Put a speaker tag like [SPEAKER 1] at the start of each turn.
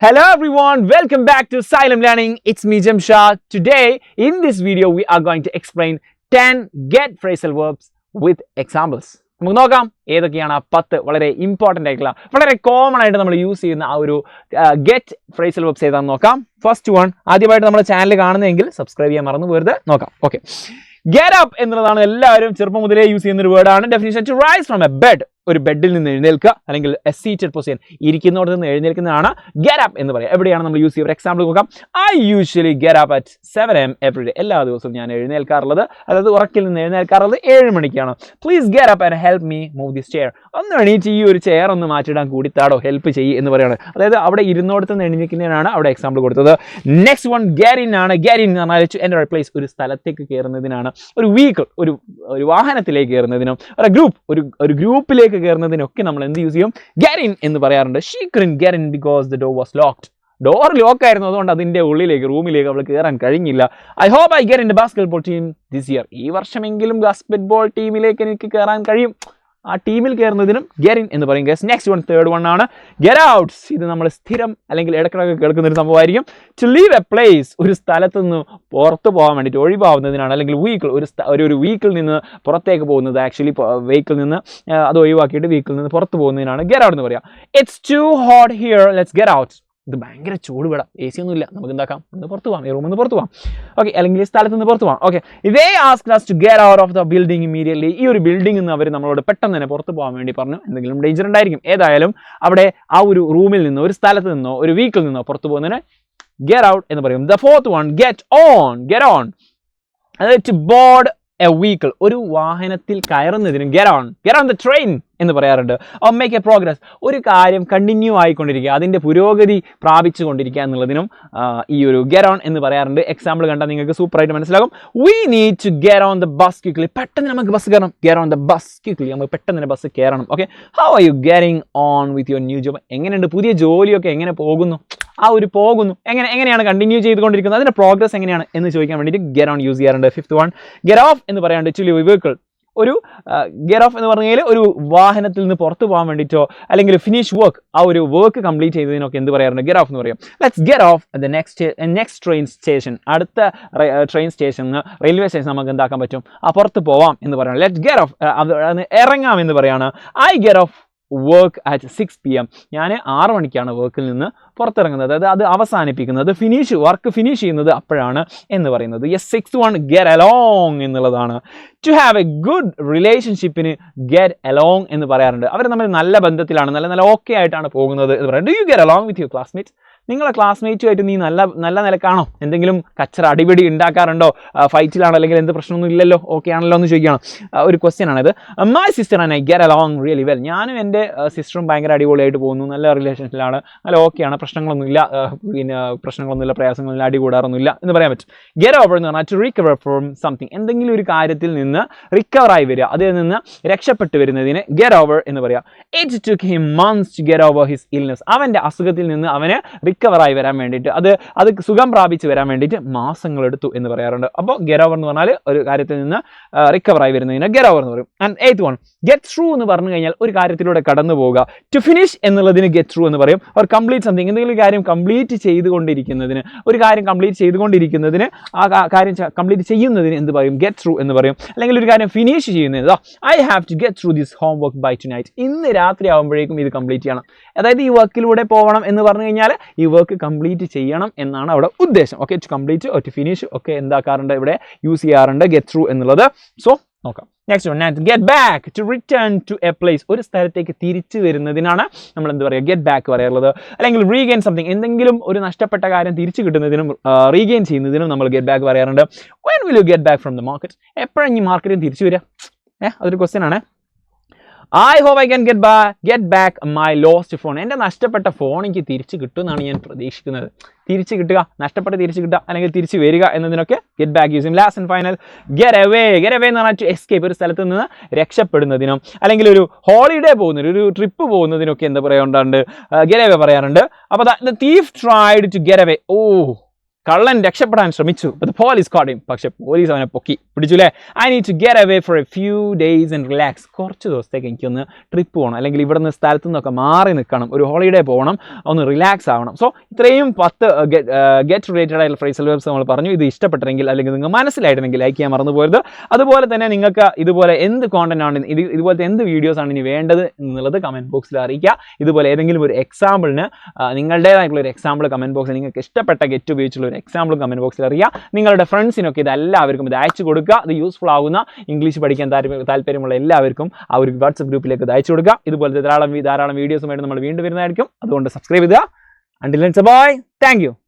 [SPEAKER 1] Hello everyone, welcome back to Xylem Learning. It's me Jamshad. Today in this video we are going to explain 10 get phrasal verbs with examples. നമുക്ക് നോക്കാം ഏതൊക്കെയാണ് ആ 10 വളരെ important ആയിട്ടുള്ള വളരെ common ആയിട്ട് നമ്മൾ യൂസ് ചെയ്യുന്ന ആ ഒരു ഗെറ്റ് ഫ്രേസൽ വെബ്സ് ഏതാണെന്ന് നോക്കാം. ഫസ്റ്റ് വൺ, ആദ്യമായിട്ട് നമ്മുടെ ചാനൽ കാണുന്നതെങ്കിൽ സബ്സ്ക്രൈബ് ചെയ്യാൻ മറന്നു പോകരുത്. നോക്കാം. ഓക്കെ, get up എന്നുള്ളതാണ് എല്ലാവരും ചെറുപ്പം മുതലേ യൂസ് ചെയ്യുന്ന ഒരു വേർഡാണ്. Definition to rise from a bed, ഒരു ബെഡിൽ നിന്ന് എഴുന്നേൽക്കുക, അല്ലെങ്കിൽ എ സീറ്റഡ് പൊസിഷൻ, ഇരിക്കുന്നോടത്ത് നിന്ന് എഴുന്നേൽക്കുന്നതാണ് ഗെറ്റ് അപ്പ് എന്ന് പറയുക. എവിടെയാണ് നമ്മൾ യൂസ് ചെയ്യുക? എക്സാമ്പിൾ നോക്കാം. I usually get up at 7 AM every day. എല്ലാ ദിവസവും ഞാൻ എഴുന്നേൽക്കാറുള്ളത്, അതായത് ഉറക്കിൽ നിന്ന് എഴുന്നേൽക്കാറുള്ളത് 7 മണിക്കാണ്. Please get up and help me move this chair. ഒന്ന് എണീറ്റ് ഈ ഒരു ചെയർ ഒന്ന് മാറ്റിയിടാൻ കൂടിത്താടോ, ഹെൽപ്പ് ചെയ്യ് എന്ന് പറയുകയാണ്. അതായത് അവിടെ ഇരുന്നോടത്ത് നിന്ന് എഴുന്നേൽക്കുന്നതിനാണ് അവിടെ എക്സാമ്പിൾ കൊടുത്തത്. നെക്സ്റ്റ് വൺ ഗെറ്റ് ഇൻ ആണ്. ഗെറ്റ് ഇൻ എന്ന് പറഞ്ഞാൽ ടു എൻ്റർ എ പ്ലേസ്, ഒരു സ്ഥലത്തേക്ക് കയറുന്നതിനാണ്. ഒരു വെഹിക്കിൾ, ഒരു വാഹനത്തിലേക്ക് കയറുന്നതിനും, ഒരു ഗ്രൂപ്പിലേക്ക് കയറുന്നതിനൊക്കെ നമ്മൾ എന്ത് യൂസ് ചെയ്യും? ഗെറ്റ് ഇൻ എന്ന് പറയാറുണ്ട്. She couldn't get in because the door was locked. Door lock ആയിരുന്നു, അതുകൊണ്ട് അതിൻ്റെ ഉള്ളിലേക്ക് റൂമിലേക്ക് അവൾ കയറാൻ കഴിഞ്ഞില്ല. I hope I get in the basketball team this year. ഈ വർഷമെങ്കിലും ബാസ്കറ്റ്ബോൾ ടീമിലേക്ക് എനിക്ക് കയറാൻ കഴിയും. ആ ടീമിൽ കയറുന്നതിനും ഗെറ്റ് ഇൻ എന്ന് പറയും. നെക്സ്റ്റ് വൺ, തേർഡ് വൺ ആണ് ഗെറ്റ് ഔട്ട്. ഇത് നമ്മൾ സ്ഥിരം അല്ലെങ്കിൽ ഇടക്കിടക്ക് കേൾക്കുന്ന ഒരു സംഭവമായിരിക്കും. ടു ലീവ് എ പ്ലേസ്, ഒരു സ്ഥലത്ത് നിന്ന് പുറത്ത് പോകാൻ വേണ്ടിയിട്ട്, ഒഴിവാകുന്നതിനാണ്. അല്ലെങ്കിൽ വീക്കിൾ, ഒരു വീക്കിൽ നിന്ന് പുറത്തേക്ക് പോകുന്നത്, ആക്ച്വലി വെഹിക്കിൾ നിന്ന് അത് ഒഴിവാക്കിയിട്ട് വീക്കിൽ നിന്ന് പുറത്ത് പോകുന്നതിനാണ് ഗെറ്റ് ഔട്ട് എന്ന് പറയാം. It's too hot here, let's get out. ഇത് ഭയങ്കര ചൂട് വിടാം, എ സി ഒന്നും ഇല്ല, നമുക്ക് എന്താക്കാം, ഒന്ന് പുറത്ത് പോകാം, ഈ റൂമിൽ നിന്ന് പുറത്ത് പോകാം. ഓക്കെ, അല്ലെങ്കിൽ ഈ സ്ഥലത്ത് നിന്ന് പുറത്ത് പോകാം. ഓക്കെ, ഇതേ asked us to get out of the building immediately. ഈ ഒരു ബിൽഡിംഗിൽ നിന്ന് അവർ നമ്മളോട് പെട്ടെന്ന് തന്നെ പുറത്ത് പോകാൻ വേണ്ടി പറഞ്ഞു. എന്തെങ്കിലും ഡേഞ്ചർ ഉണ്ടായിരിക്കും. ഏതായാലും അവിടെ ആ ഒരു റൂമിൽ നിന്നോ, ഒരു സ്ഥലത്ത് നിന്നോ, ഒരു വീക്കിൽ നിന്നോ പുറത്ത് പോകുന്നതിന് ഗെറ്റ് ഔട്ട് എന്ന് പറയും. The fourth one, get on. അതായത് ടു ബോർഡ് എ വീക്കിൾ, ഒരു വാഹനത്തിൽ കയറുന്നതിനും ഗെറ്റ് ഓൺ ദ ട്രെയിൻ എന്ന് പറയാറുണ്ട്. ഓർ മേക്ക് എ പ്രോഗ്രസ്, ഒരു കാര്യം കണ്ടിന്യൂ ആയിക്കൊണ്ടിരിക്കുക, അതിൻ്റെ പുരോഗതി പ്രാപിച്ചു കൊണ്ടിരിക്കുക എന്നുള്ളതിനും ഈ ഒരു ഗെറ്റ് ഓൺ എന്ന് പറയാറുണ്ട്. എക്സാമ്പിൾ കണ്ടാൽ നിങ്ങൾക്ക് സൂപ്പറായിട്ട് മനസ്സിലാകും. We need to get on the bus quickly, പെട്ടെന്ന് നമുക്ക് ബസ് കയറണം. Get on the bus quickly, നമുക്ക് പെട്ടെന്ന് തന്നെ ബസ് കയറണം. Okay, how are you getting on with your new job? എങ്ങനെയുണ്ട് പുതിയ ജോലിയൊക്കെ, എങ്ങനെ പോകുന്നു? എങ്ങനെയാണ് കണ്ടിന്യൂ ചെയ്തുകൊണ്ടിരിക്കുന്നത്, അതിൻ്റെ പ്രോഗ്രസ് എങ്ങനെയാണ് എന്ന് ചോദിക്കാൻ വേണ്ടിയിട്ട് ഗെറ്റ് ഓൺ യൂസ് ചെയ്യാറുണ്ട്. ഫിഫ്ത്ത് വൺ, ഗെറ്റ് ഓഫ് എന്ന് പറയാണ്ട് ടു ലീവ് വെഹിക്കിൾ. ഒരു ഗെറ്റ് ഓഫ് എന്ന് പറഞ്ഞാൽ ഒരു വാഹനത്തിൽ നിന്ന് പുറത്ത് പോകാൻ വേണ്ടിയിട്ടോ, അല്ലെങ്കിൽ ഫിനിഷ് വർക്ക്, ആ ഒരു വർക്ക് കംപ്ലീറ്റ് ചെയ്തതിനൊക്കെ എന്ത് പറയാറുണ്ട്? ഗെറ്റ് ഓഫ് എന്ന് പറയും. Let's get of the next train station. അടുത്ത ട്രെയിൻ സ്റ്റേഷനിൽ, റെയിൽവേ സ്റ്റേഷൻ നമുക്ക് എന്താക്കാൻ പറ്റും? പുറത്ത് പോവാം എന്ന് പറയണം. ലെറ്റ്സ് ഗെറ്റ് ഓഫ്, ഇറങ്ങാം എന്ന് പറയാണ്. I get of work at 6 PM. ഞാൻ 6 മണിക്കാണ് വർക്കിൽ നിന്ന് പുറത്തിറങ്ങുന്നത്, അതായത് അത് അവസാനിപ്പിക്കുന്നത്, വർക്ക് ഫിനിഷ് ചെയ്യുന്നത് അപ്പോഴാണ് എന്ന് പറയുന്നത്. സിക്സ്ത് വൺ, ഗെറ്റ് അലോങ് എന്നുള്ളതാണ്. ടു ഹാവ് എ ഗുഡ് റിലേഷൻഷിപ്പിന് ഗെറ്റ് അലോങ് എന്ന് പറയാറുണ്ട്. അവർ നമ്മൾ നല്ല ബന്ധത്തിലാണ്, നല്ല ഓക്കെ ആയിട്ടാണ് പോകുന്നത് എന്ന് പറയാം. Do you get along with your classmate? നിങ്ങളെ ക്ലാസ്മേറ്റുമായിട്ട് നീ നല്ല നിലക്കാണോ? എന്തെങ്കിലും കച്ചറ അടിപിടി ഉണ്ടാക്കാറുണ്ടോ? ഫൈറ്റിലാണോ? അല്ലെങ്കിൽ എന്ത് പ്രശ്നമൊന്നും ഇല്ലല്ലോ, ഓക്കെ ആണല്ലോ എന്ന് ചോദിക്കണം. ഒരു ക്വസ്റ്റ്യൻ ആണിത്. My sister and I get along really well. ഞാനും എൻ്റെ സിസ്റ്ററും ഭയങ്കര അടിപൊളിയായിട്ട് പോകുന്നു, നല്ല റിലേഷൻഷിപ്പിലാണ്, നല്ല ഓക്കെയാണ്, പ്രശ്നങ്ങളൊന്നുമില്ല, പ്രയാസങ്ങളില്ല, അടി കൂടാറൊന്നുമില്ല എന്ന് പറയാൻ പറ്റും. ഗെറ്റ് ഓവർ എന്ന് പറഞ്ഞാൽ ടു റിക്കവർ ഫ്രോം സംതിങ്, എന്തെങ്കിലും ഒരു കാര്യത്തിൽ നിന്ന് റിക്കവറായി വരിക, അതിൽ നിന്ന് രക്ഷപ്പെട്ട് വരുന്നതിന് ഗെറ്റ് ഓവർ എന്ന് പറയാം. It took him months to get over his illness. അവൻ്റെ അസുഖത്തിൽ നിന്ന് അവന് റിക്കവറായി വരാൻ വേണ്ടിയിട്ട്, അത് സുഖം പ്രാപിച്ച് വരാൻ വേണ്ടിയിട്ട് മാസങ്ങളെടുത്തു എന്ന് പറയാറുണ്ട്. അപ്പോൾ ഗെറ്റ് ഓവർ എന്ന് പറഞ്ഞാൽ ഒരു കാര്യത്തിൽ നിന്ന് റിക്കവറായി വരുന്നതിന് ഗെറ്റ് ഓവർ എന്ന് പറയും. And eighth one, get through എന്ന് പറഞ്ഞു കഴിഞ്ഞാൽ ഒരു കാര്യത്തിലൂടെ കടന്നു പോവുക. ടു ഫിനിഷ് എന്നുള്ളതിന് ഗെറ്റ് ത്രൂ എന്ന് പറയും. ഓർ കംപ്ലീറ്റ് സംതിങ്, എന്തെങ്കിലും കാര്യം കംപ്ലീറ്റ് ചെയ്തുകൊണ്ടിരിക്കുന്നതിന്, ആ കാര്യം കംപ്ലീറ്റ് ചെയ്യുന്നതിന് എന്ത് പറയും? ഗെറ്റ് ത്രൂ എന്ന് പറയും. അല്ലെങ്കിൽ ഒരു കാര്യം ഫിനിഷ് ചെയ്യുന്നത്, I have to get through this homework by tonight. ഇന്ന് രാത്രി ആകുമ്പോഴേക്കും ഇത് കംപ്ലീറ്റ് ചെയ്യണം. അതായത് ഈ വർക്കിലൂടെ പോകണം എന്ന് പറഞ്ഞു കഴിഞ്ഞാൽ ഈ വർക്ക് കംപ്ലീറ്റ് ചെയ്യണം എന്നാണ് അവിടെ ഉദ്ദേശം. Okay, to complete, to finish ഒക്കെ എന്താക്കാറുണ്ട്, ഇവിടെ യൂസ് ചെയ്യാറുണ്ട് ഗെറ്റ് ത്രൂ എന്നുള്ളത്. സോ നോക്കാം. Next one, get back, to return to a place. ഒരു സ്ഥലത്തേക്ക് തിരിച്ചു വരുന്നതിനാണ് നമ്മൾ എന്ത് പറയുക? ഗെറ്റ് ബാക്ക് പറയാറുള്ളത്. അല്ലെങ്കിൽ റീഗെയിൻ സംതിങ്, എന്തെങ്കിലും ഒരു നഷ്ടപ്പെട്ട കാര്യം തിരിച്ചു കിട്ടുന്നതിനും റീഗെയിൻ ചെയ്യുന്നതിനും നമ്മൾ ഗെറ്റ് ബാക്ക് പറയാറുണ്ട്. When will you get back from the market? എപ്പോഴാണ് ഈ മാർക്കറ്റിൽ തിരിച്ചു വരിക? അതൊരു ക്വസ്റ്റ്യൻ ആണ്. I hope I can get back my lost phone. എൻ്റെ നഷ്ടപ്പെട്ട ഫോൺ എനിക്ക് തിരിച്ച് കിട്ടുമെന്നാണ് ഞാൻ പ്രതീക്ഷിക്കുന്നത്. തിരിച്ച് കിട്ടുക, തിരിച്ച് കിട്ടുക, അല്ലെങ്കിൽ തിരിച്ച് വരിക എന്നതിനൊക്കെ ഗെറ്റ് ബാക്ക് യൂസ് ചെയ്യും. Last and final, get away എന്ന് പറഞ്ഞാൽ ടു എസ്കേപ്പ്, ഒരു സ്ഥലത്ത് നിന്ന് രക്ഷപ്പെടുന്നതിനും, അല്ലെങ്കിൽ ഒരു ഹോളിഡേ പോകുന്നതിനും, ഒരു ട്രിപ്പ് പോകുന്നതിനൊക്കെ എന്താ പറയാറുണ്ട്? ഗെറ്റ് അവേ പറയാറുണ്ട്. അപ്പോൾ the thief tried to get away. കള്ളൻ രക്ഷപ്പെടാൻ ശ്രമിച്ചു, but the police caught him. പക്ഷെ പോലീസ് അവനെ പൊക്കി പിടിച്ചുല്ലേ. I need to get away for a few days and relax. കുറച്ച് ദിവസത്തേക്ക് എനിക്കൊന്ന് ട്രിപ്പ് പോകണം, അല്ലെങ്കിൽ ഇവിടെ നിന്ന് സ്ഥലത്തു നിന്നൊക്കെ മാറി നിൽക്കണം, ഒരു ഹോളിഡേ പോകണം, ഒന്ന് റിലാക്സ് ആവണം. സോ ഇത്രയും 10 ഗെറ്റ് റിലേറ്റഡ് ആയിട്ടുള്ള ഫ്രേസൽ വെർബ്സ് നമ്മൾ പറഞ്ഞു. ഇത് ഇഷ്ടപ്പെട്ടെങ്കിൽ അല്ലെങ്കിൽ നിങ്ങൾ മനസ്സിലായിട്ടുണ്ടെങ്കിൽ ലൈക്ക് ചെയ്യാൻ മറന്നു പോരുത്. അതുപോലെ തന്നെ നിങ്ങൾക്ക് ഇതുപോലെ എന്ത് കോണ്ടന്റ് ആണ് ഇതുപോലത്തെ എന്ത് വീഡിയോസ് ആണ് ഇനി വേണ്ടത് എന്നുള്ളത് കമന്റ് ബോക്സിൽ അറിയിക്കുക. ഇതുപോലെ ഏതെങ്കിലും ഒരു എക്സാമ്പിളിന് നിങ്ങളുടേതായിട്ടുള്ള ഒരു എക്സാമ്പിൾ കമന്റ് ബോക്സിൽ നിങ്ങൾക്ക് ഇഷ്ടപ്പെട്ട ഗെറ്റ് ഉപയോഗിച്ചുള്ള ഒരു എക്സാമ്പിൾ കമന്റ് ബോക്സിൽ അറിയാം. നിങ്ങളുടെ ഫ്രണ്ട്സിനൊക്കെ ഇത് എല്ലാവർക്കും ഇത് അയച്ചു കൊടുക്കുക. ഇത് യൂസ്ഫുൾ ആകുന്ന ഇംഗ്ലീഷ് പഠിക്കാൻ താല്പര്യമുള്ള എല്ലാവർക്കും ആ ഒരു വാട്സ്ആപ്പ് ഗ്രൂപ്പിലേക്ക് ഇത് അയച്ചു കൊടുക്കുക. ഇതുപോലത്തെ ധാരാളം വീഡിയോസുമായിട്ട് നമ്മൾ വീണ്ടും വരുന്നതായിരിക്കും. അതുകൊണ്ട് സബ്സ്ക്രൈബ് ചെയ്യുക. Until then, bye. Thank you.